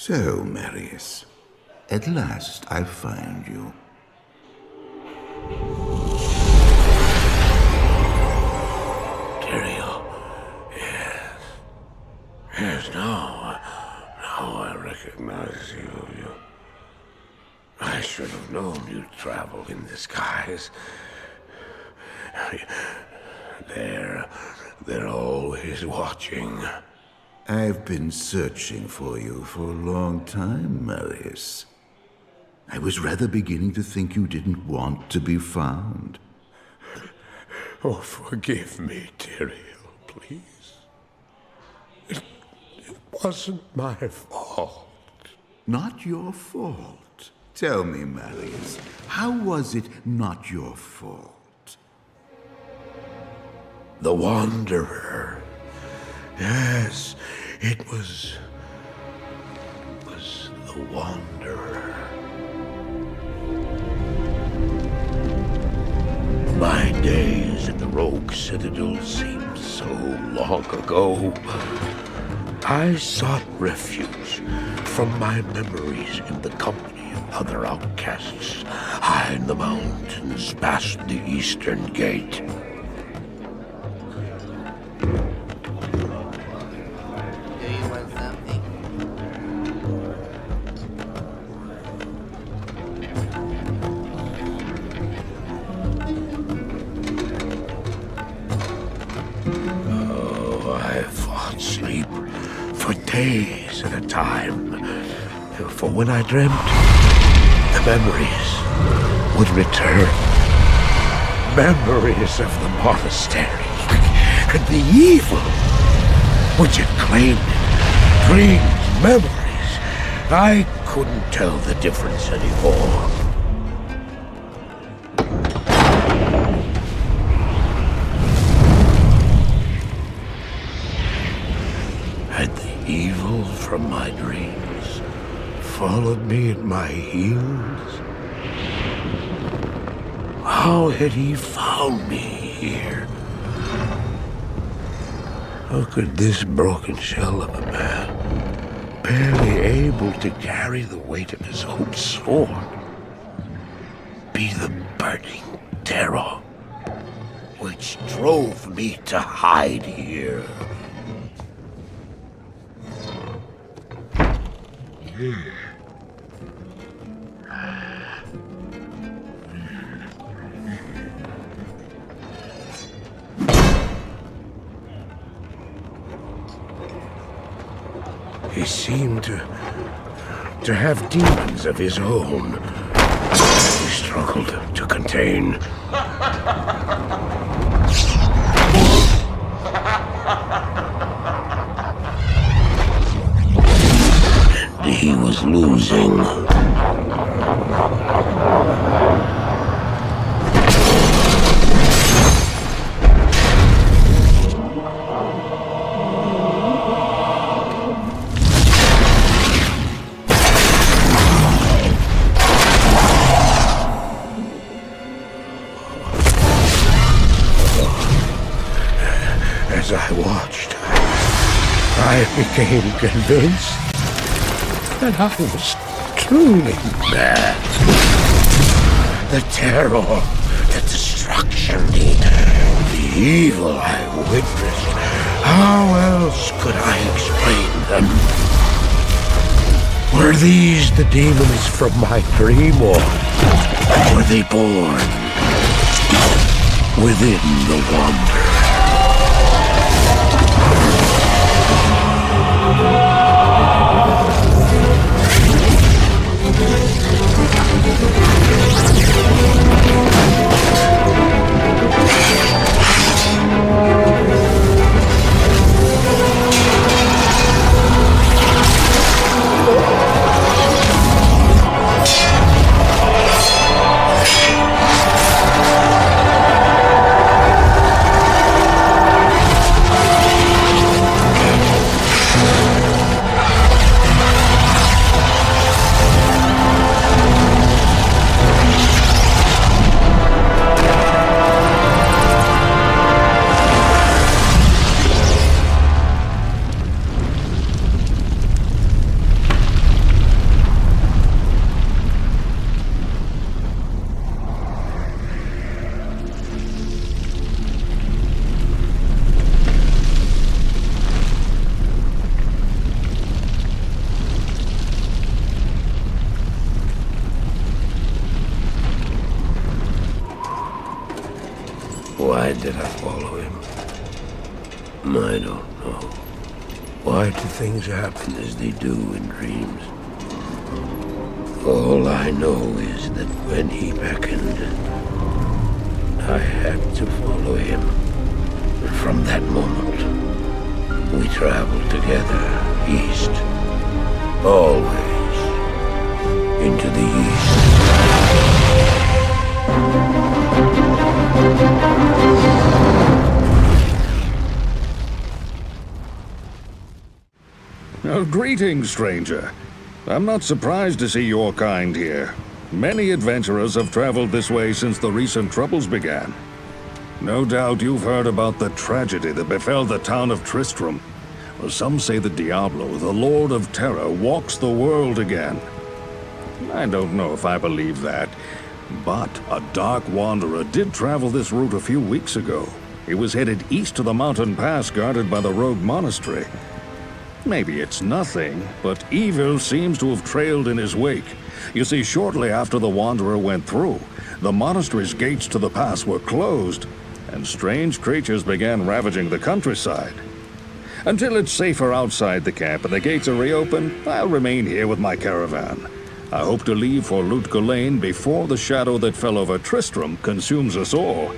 So, Marius, at last I find you. Tyrael, yes. Yes, now I recognize you. I should have known you'd travel in disguise. They're always watching. I've been searching for you for a long time, Marius. I was rather beginning to think you didn't want to be found. Oh, forgive me, Tyrael, please. It wasn't my fault. Not your fault. Tell me, Marius, how was it not your fault? The Wanderer. Yes, it was the Wanderer. My days at the Rogue Citadel seemed so long ago. I sought refuge from my memories in the company of other outcasts, high in the mountains past the Eastern Gate. Days at a time. For when I dreamt, the memories would return. Memories of the monastery and the evil which had claimed it. Dreams, memories. I couldn't tell the difference anymore. Evil from my dreams followed me at my heels. How had he found me here? How could this broken shell of a man, barely able to carry the weight of his own sword, be the burning terror which drove me to hide here? He seemed to have demons of his own. He struggled to contain. And he was losing. As I watched, I became convinced that I was truly mad. The terror, the destruction, the evil I witnessed. How else could I explain them? Were these the demons from my dream, or were they born within the Wanderer? I don't know. Why do things happen as they do in dreams? All I know is that when he beckoned, I had to follow him. And from that moment, we traveled together east. Always into the east. Oh, greetings, stranger. I'm not surprised to see your kind here. Many adventurers have traveled this way since the recent troubles began. No doubt you've heard about the tragedy that befell the town of Tristram. Well, some say that Diablo, the Lord of Terror, walks the world again. I don't know if I believe that, but a dark wanderer did travel this route a few weeks ago. He was headed east to the mountain pass guarded by the rogue monastery. Maybe it's nothing, but evil seems to have trailed in his wake. You see, shortly after the wanderer went through, the monastery's gates to the pass were closed, and strange creatures began ravaging the countryside. Until it's safer outside the camp and the gates are reopened, I'll remain here with my caravan. I hope to leave for Lutgulain before the shadow that fell over Tristram consumes us all.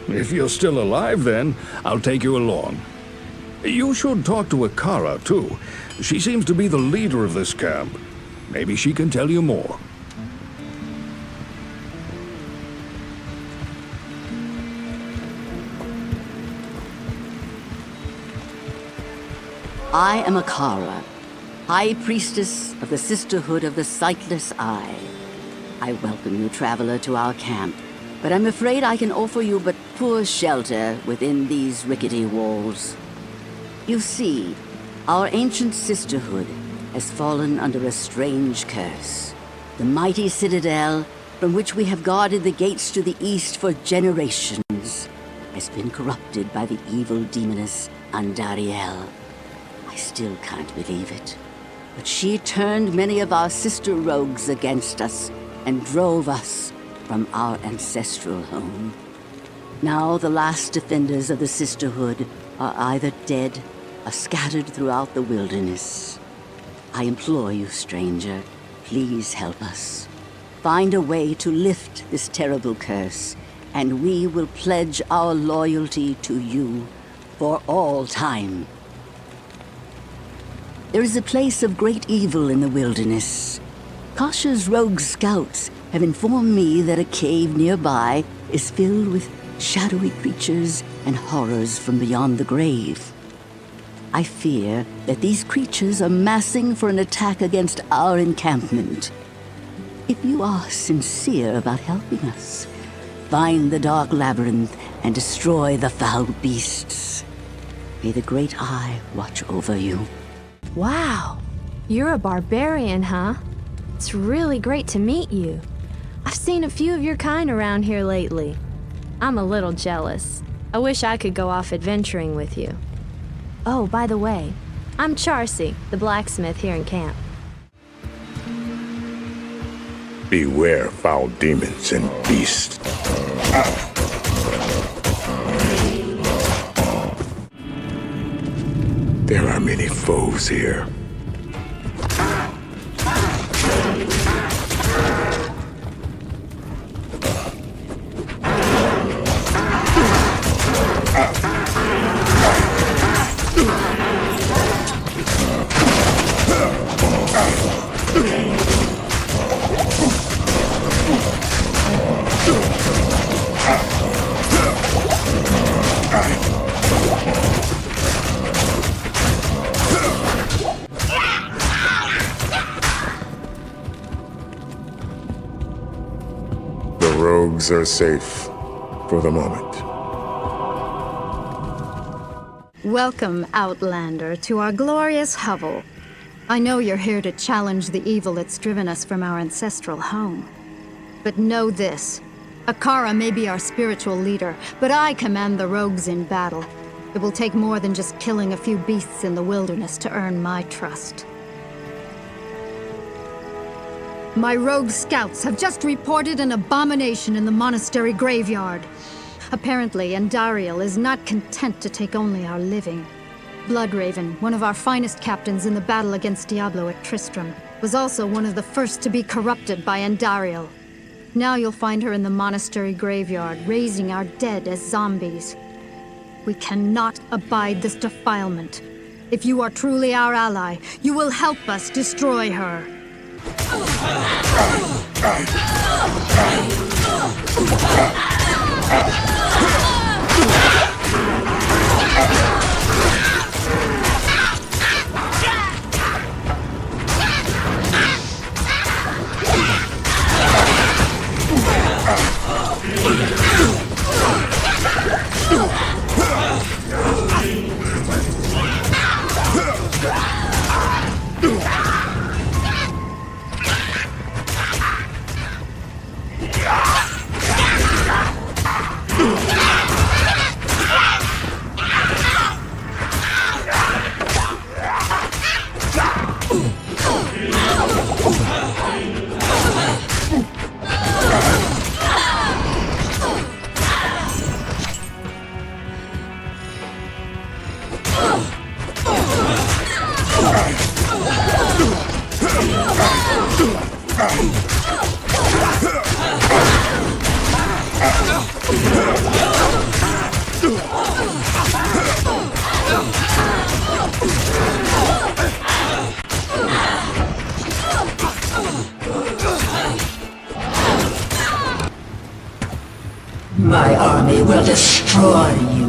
If you're still alive then, I'll take you along. You should talk to Akara, too. She seems to be the leader of this camp. Maybe she can tell you more. I am Akara, High Priestess of the Sisterhood of the Sightless Eye. I welcome you, traveler, to our camp, but I'm afraid I can offer you but poor shelter within these rickety walls. You see, our ancient sisterhood has fallen under a strange curse. The mighty citadel, from which we have guarded the gates to the east for generations, has been corrupted by the evil demoness Andariel. I still can't believe it, but she turned many of our sister rogues against us and drove us from our ancestral home. Now the last defenders of the sisterhood are either dead or scattered throughout the wilderness. I implore you, stranger, please help us. Find a way to lift this terrible curse, and we will pledge our loyalty to you for all time. There is a place of great evil in the wilderness. Kasha's rogue scouts have informed me that a cave nearby is filled with shadowy creatures and horrors from beyond the grave. I fear that these creatures are massing for an attack against our encampment. If you are sincere about helping us, find the dark labyrinth and destroy the foul beasts. May the Great Eye watch over you. Wow, you're a barbarian, huh? It's really great to meet you. I've seen a few of your kind around here lately. I'm a little jealous. I wish I could go off adventuring with you. Oh, by the way, I'm Charcy, the blacksmith here in camp. Beware foul demons and beasts. There are many foes here. The rogues are safe for the moment. Welcome, Outlander, to our glorious hovel. I know you're here to challenge the evil that's driven us from our ancestral home. But know this. Akara may be our spiritual leader, but I command the rogues in battle. It will take more than just killing a few beasts in the wilderness to earn my trust. My rogue scouts have just reported an abomination in the monastery graveyard. Apparently, Andariel is not content to take only our living. Bloodraven, one of our finest captains in the battle against Diablo at Tristram, was also one of the first to be corrupted by Andariel. Now you'll find her in the monastery graveyard, raising our dead as zombies. We cannot abide this defilement. If you are truly our ally, you will help us destroy her. My army will destroy you.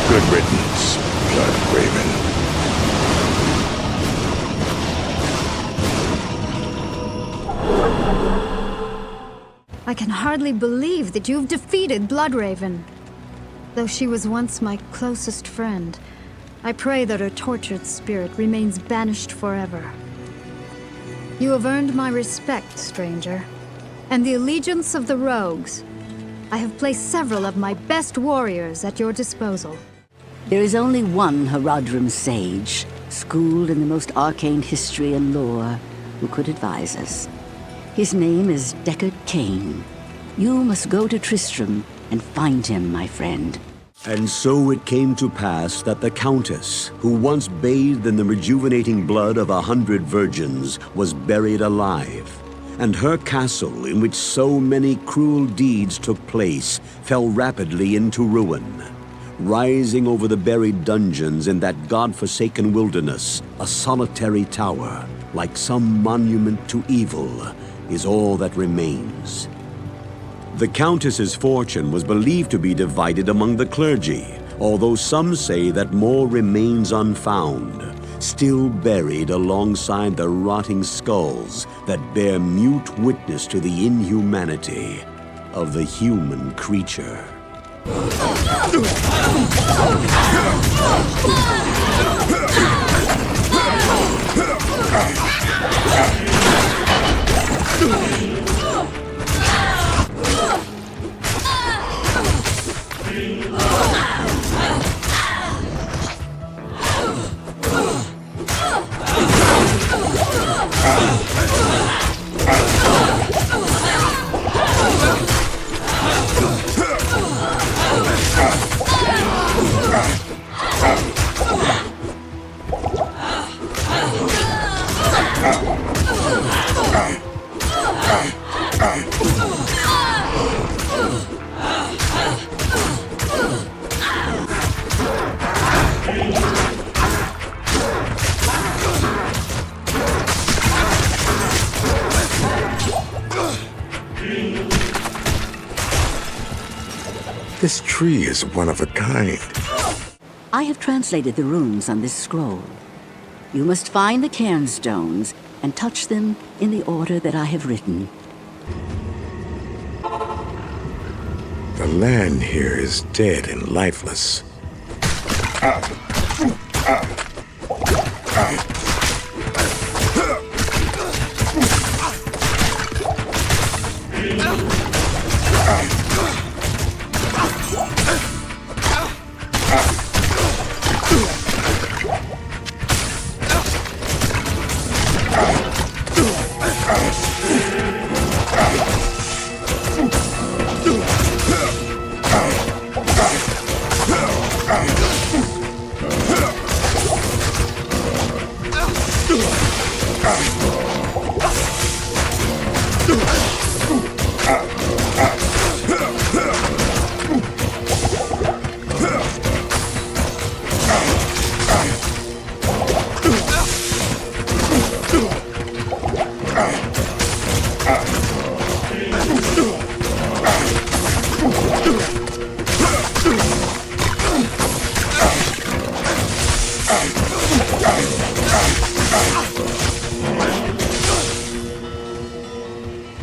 Good riddance, Bloodraven. I can hardly believe that you've defeated Bloodraven. Though she was once my closest friend, I pray that her tortured spirit remains banished forever. You have earned my respect, stranger, and the allegiance of the rogues. I have placed several of my best warriors at your disposal. There is only one Haradrim sage, schooled in the most arcane history and lore, who could advise us. His name is Deckard Cain. You must go to Tristram and find him, my friend. And so it came to pass that the Countess, who once bathed in the rejuvenating blood of 100 virgins, was buried alive. And her castle, in which so many cruel deeds took place, fell rapidly into ruin. Rising over the buried dungeons in that god-forsaken wilderness, a solitary tower, like some monument to evil, is all that remains. The Countess's fortune was believed to be divided among the clergy, although some say that more remains unfound, still buried alongside the rotting skulls that bear mute witness to the inhumanity of the human creature. This tree is one of a kind. I have translated the runes on this scroll. You must find the cairnstones and touch them in the order that I have written. The land here is dead and lifeless.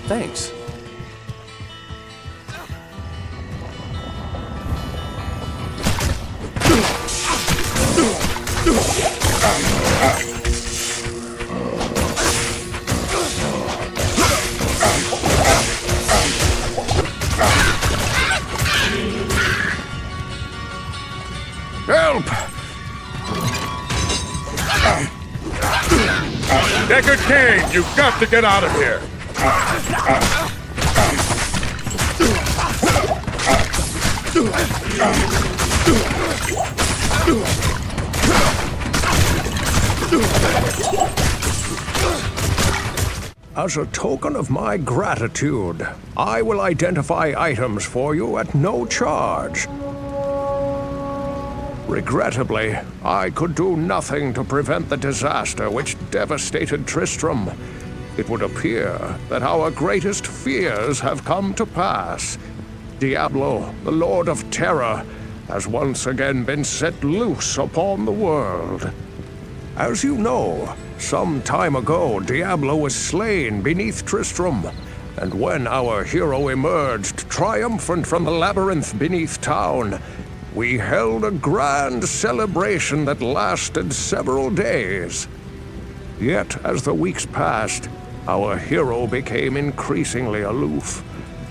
Thanks. Help! Deckard Cain, you've got to get out of here! As a token of my gratitude, I will identify items for you at no charge. Regrettably, I could do nothing to prevent the disaster which devastated Tristram. It would appear that our greatest fears have come to pass. Diablo, the Lord of Terror, has once again been set loose upon the world. As you know, some time ago Diablo was slain beneath Tristram, and when our hero emerged triumphant from the labyrinth beneath town, we held a grand celebration that lasted several days. Yet, as the weeks passed, our hero became increasingly aloof.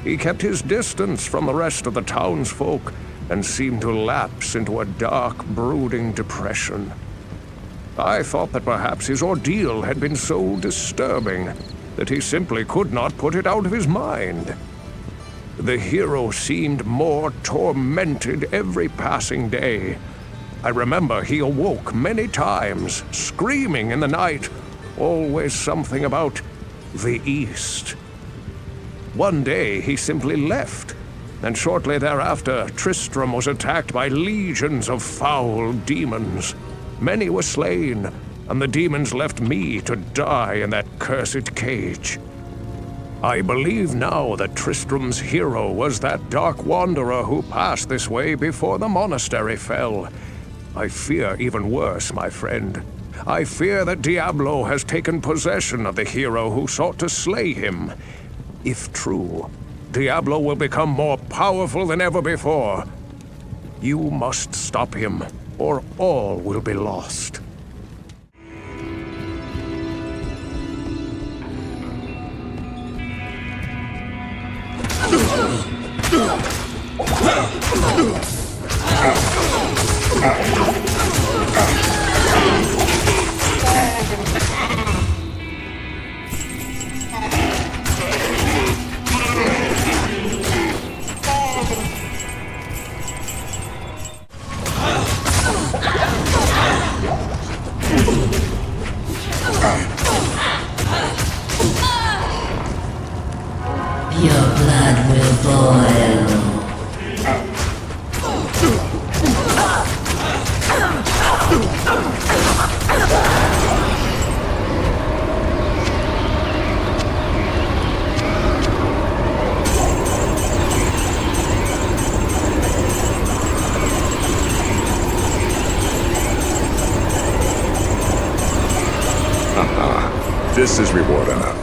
He kept his distance from the rest of the townsfolk and seemed to lapse into a dark, brooding depression. I thought that perhaps his ordeal had been so disturbing that he simply could not put it out of his mind. The hero seemed more tormented every passing day. I remember he awoke many times, screaming in the night, always something about the East. One day he simply left, and shortly thereafter Tristram was attacked by legions of foul demons. Many were slain, and the demons left me to die in that cursed cage. I believe now that Tristram's hero was that dark wanderer who passed this way before the monastery fell. I fear even worse, my friend. I fear that Diablo has taken possession of the hero who sought to slay him. If true, Diablo will become more powerful than ever before. You must stop him, or all will be lost. Your blood will boil. This is reward enough.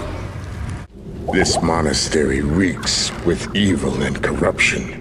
This monastery reeks with evil and corruption.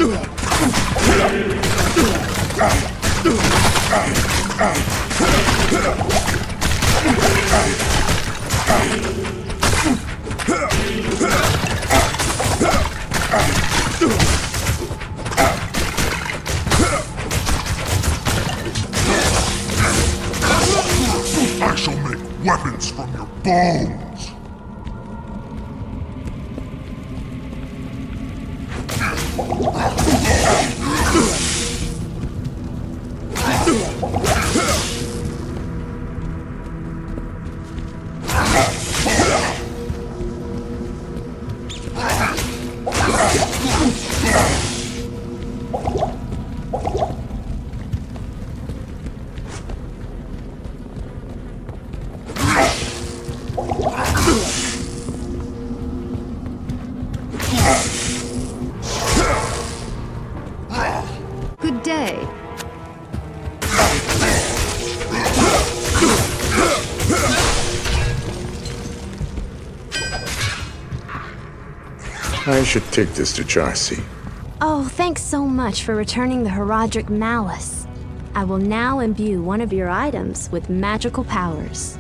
I shall make weapons from your bones! Good day. I should take this to Charcy. Oh, thanks so much for returning the Herodic Malice. I will now imbue one of your items with magical powers.